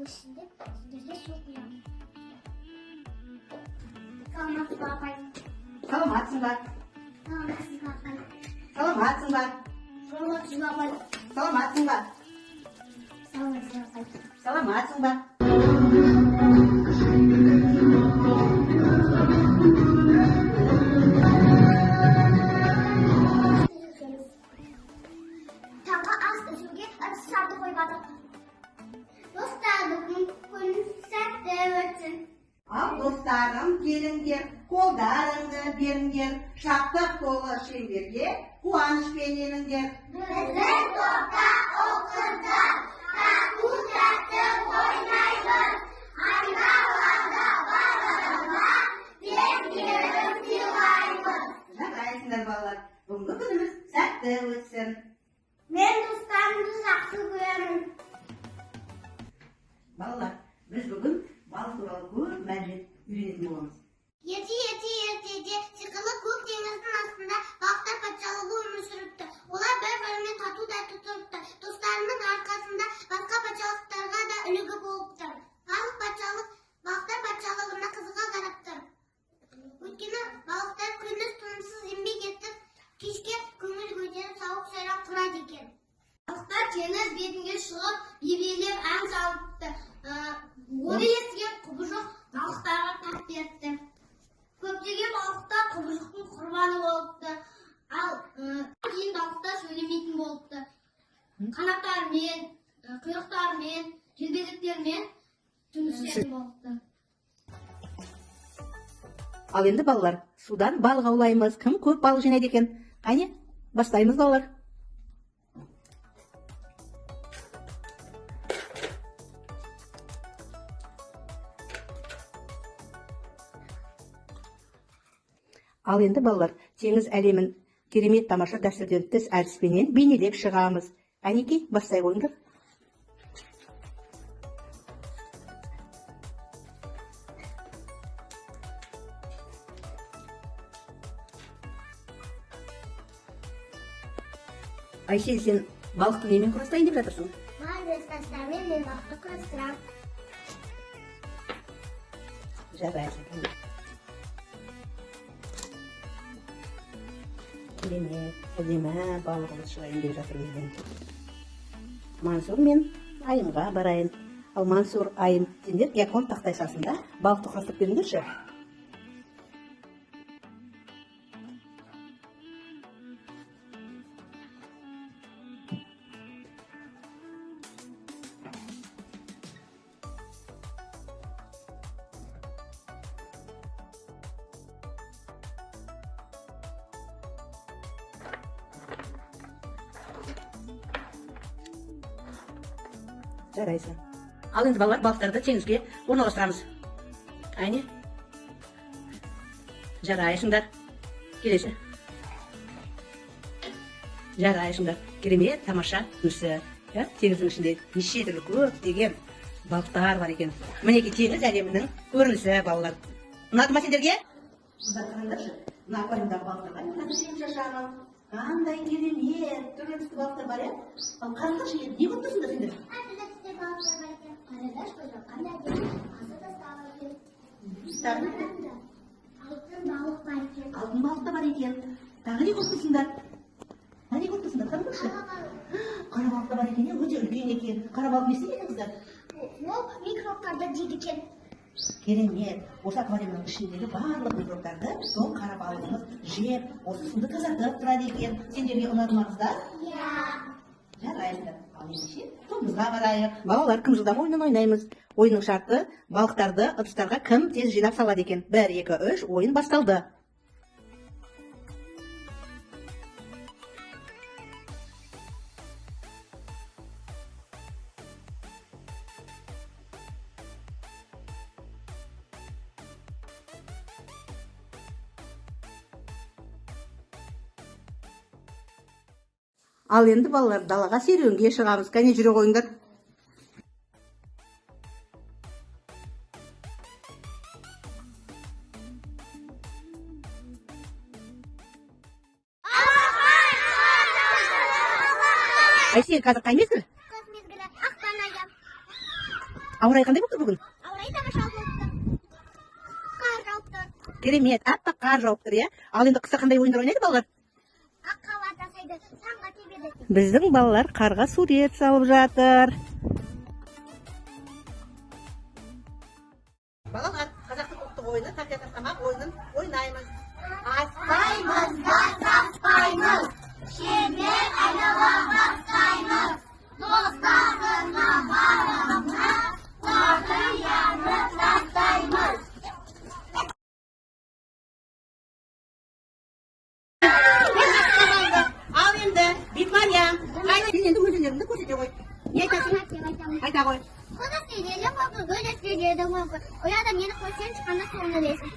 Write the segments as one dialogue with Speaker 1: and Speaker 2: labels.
Speaker 1: Şimdi sizlerle sokmayalım. Kalmasın bakayım.
Speaker 2: Саламатсың ба?
Speaker 1: Kalmasın bakayım.
Speaker 2: Саламатсың ба?
Speaker 1: Kalmasın bakayım.
Speaker 2: Саламатсың ба?
Speaker 1: Kalmasın bakayım.
Speaker 2: Саламатсың ба?
Speaker 1: Tanga az üzümge acı sardı koymadım. Dostlar bugün konser devirsin.
Speaker 2: Ал достарым, келіңдер, қолдарыңды беріңдер, шаттық толы шеңберге қуанышпен еніңдер.
Speaker 1: Bizim topta o kızlar, tatlı tatlı oynayın. Aynalarda bağlarına biz gelip yılayın.
Speaker 2: Жарайсыңдар балалар, бүгінгі күніміз сәтті өтсін.
Speaker 1: Ben dostlarımızı жақсы көремін.
Speaker 2: Балалар, біз бүгін балық туралы көп мәлімет үйренетін боламыз.
Speaker 1: Ертеде сиқырлы көк теңіздің астында балықтар патшалығы өмір сүріпті. Олар бір-бірімен тату тәтті тұрыпты. Достарының арқасында басқа патшалықтарға да үлгі болыпты. Барлық патшалық балықтар патшалығына қызыға қарапты. Өйткені балықтар күндіз тынымсыз еңбек етіп, кешке көңіл көтеріп сауық сайрап тұрады екен. Балықтар теңіз бетіне шығып, бебелеп ән салыпты. Оны естіген құбыжық балықтарға тап берді. Көптеген балықтар құбыжықтың құрбаны болыпты. Ал кейін балықтар сөйлемейтін болыпты. Қанаттарымен, құйрықтарымен, желбезектермен түнісетін болыпты.
Speaker 2: Ал енді балалар, судан балық аулаймыз. Кім көп балық жинайды екен? Қане, бастаймыз балалар. Ал енді балалар, теңіз әлемін керемет тамаша дәстүрден тыс әдіспенен бейнелеп шығамыз. Әнекей, бастай қойыңдар. Айсел, сен балықты немен құрастайын деп жатырсың?
Speaker 1: Мағыз тастармен мен балықты құрастырам.
Speaker 2: Жарайсың. Керемет, әдемі балығымыз шығайын деп жатыр бізден. Мансур мен Айымға барайын. Ал Мансур, Айым, сендер диакон тақтайшасында балықты құрастырып беріңдерші. Жарайсың. Ал енді балалар, балықтарды теңізге орналастырамыз. Әне? Жарайсыңдар. Келесі. Жарайсыңдар. Керемет, тамаша көрсі. Теңіздің ішінде неше түрлі көптеген балықтар бар екен. Мінеки теңіз әлемінің көрінісі балалар. Ұнады ма сендерге? Бұлар қараңдаршы. Мына аквариумдағы балықтарға мына сен шашамын. Қандай керемет, түрлі түсті балықтар бар, Ал қараңдаршы, не көріп тұрсыңдар сендер?
Speaker 1: Қарадаш қойған әдемі азы да сағыр екен. Алтын балық бар екен.
Speaker 2: Алтын балық та бар екен. Тағы не көріп тұрсыңдар? Не көріп тұрсыңдар? Қараңдаршы. Қара балық та бар екен, өте үлкен екен. Қара балық не істейді екен қыздар?
Speaker 1: Ол микробтарды жейді екен.
Speaker 2: Керемет. Осы аквариумның ішіндегі барлық микробтарды сол қара балығымыз жеп, осы суды тазартып тұрады екен. Сендерге ұнады ма қыздар? Жарайсыңдар. Ал ендеше тобымызға барайық. Балалар, кім жылдам ойынын ойнаймыз. Ойынның шарты балықтарды ыдыстарға кім тез жинап салады екен. 1, 2, 3 ойын басталды. Ал енді балалар, далаға серуенге шығамыз. Кәне жүре қойыңдар. Айсел, қазір қай мезгіл?
Speaker 1: Қыс мезгілі ақпан айы.
Speaker 2: Ауырай қандай болып тұр бүгін?
Speaker 1: Ауырай тамаша болып тұр. Қар жауып тұр.
Speaker 2: Керемет, аппақ қар жауып тұр, иә. Ал енді қыста қандай ойындар ойнайды балалар?
Speaker 1: Аққала жасайды, самға тебеді.
Speaker 2: Біздің балалар қарға сурет салып жатыр. Балалар, қазақтың ұлттық ойыны тақия тастамақ ойынын ойнаймыз.
Speaker 1: Аспаймыз да саспаймыз, шеңбер айнала бастаймыз. Достарына барымызға, торды янып тастаймыз.
Speaker 2: Ал енді, Бекмария, сен енді өзіңдеріңді көрсете қой. Не айтасың? Айта қой.
Speaker 1: Құда сенелі қоқы, көде сенелі қоқы. Ояда мені қойсен шыққанда соңында дейсің.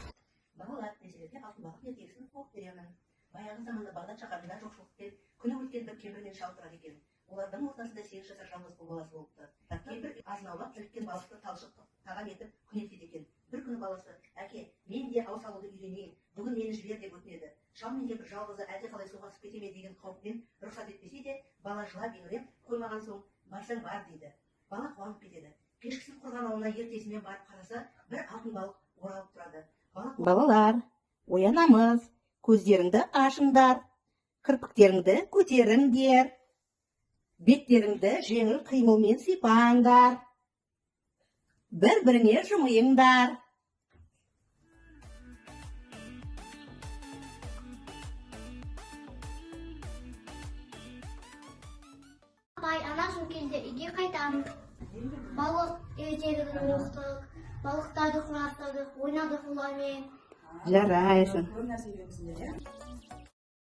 Speaker 2: Балалар, мәселеде алтын бақыт ертегісін оқып беремін. Баяғы заманда Бағдат шаһарында жоқшылықпен күні өткен бір кемпірмен шал тұрады екен. Олардың ортасында 8 жасар жалғыз ұл баласы болыпты. Кемпір азынаулап іліккен балықты талшық тағам етіп күнелтеді екен. Bir күні баласы, әке, мен де ау салуды үйренейін, бүгін мені жібер деп өтінеді. Шал мен кемпір жалғызы әлдеқалай суға түсіп кете ме деген қауіппен рұқсат етпесе де, бала жылап еңіреп қоймаған соң, барсаң бар дейді. Бала қуанып кетеді. Кешкісін құрған ауылына ертесімен барып қараса, бір алтын балық оралып тұрады. Балалар, оянамыз, көздеріңді ашыңдар, кірпіктеріңді көтеріңдер, беттеріңді жеңіл қимылмен сипаңдар, бір-біріңе жымиыңдар.
Speaker 1: Апай, ана сол кезде үйге қайтамыз. Балық ертегісін оқыдық, балықтарды құрастырдық, ойнадық олармен.
Speaker 2: Жарайсың.